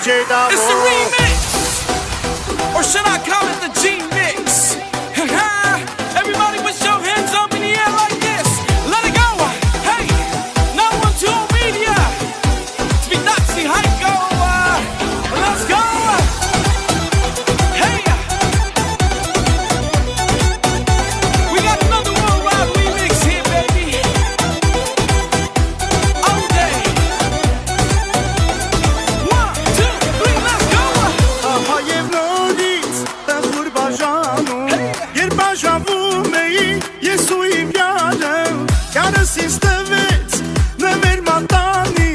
It's the remix, or should I call it the G-Mix? Everybody put your hands up in the air like this. Let it go. Hey, 912 Media. Spinazzi, Heiko. Let's go. Hey, we got another worldwide remix here, baby. All day. 1, 2, 3, let's go. Հայև նորից տխուր բաժանում Երբ բաժանվում էի ես ու իմ յարը Յարս ինձ տվեց նվեր մատանի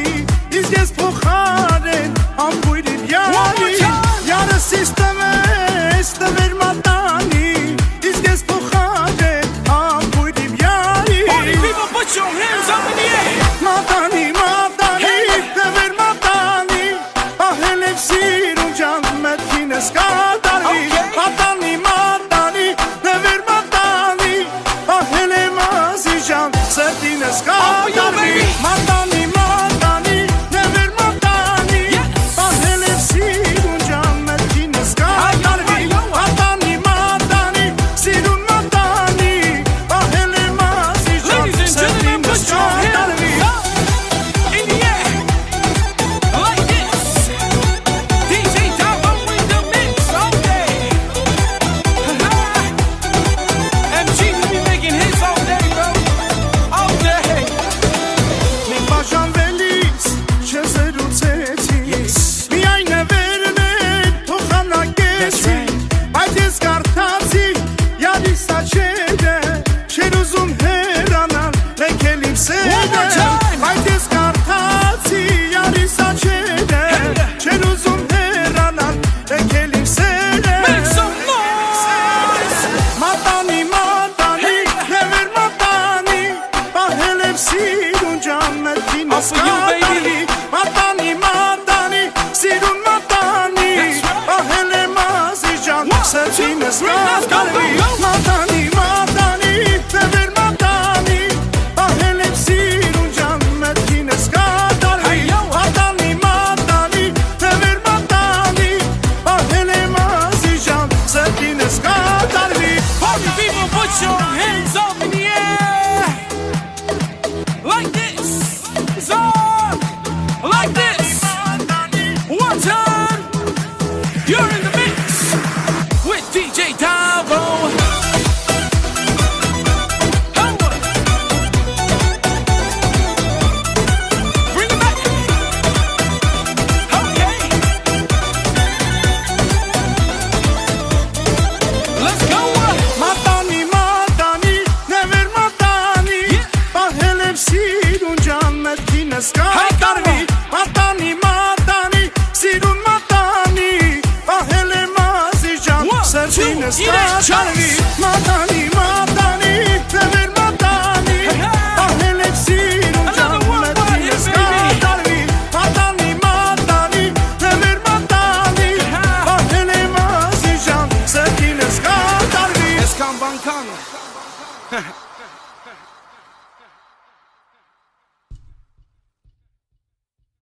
Իսկ ես փոխարեն ամբույր իմ յարի Յարս ինձ տվեց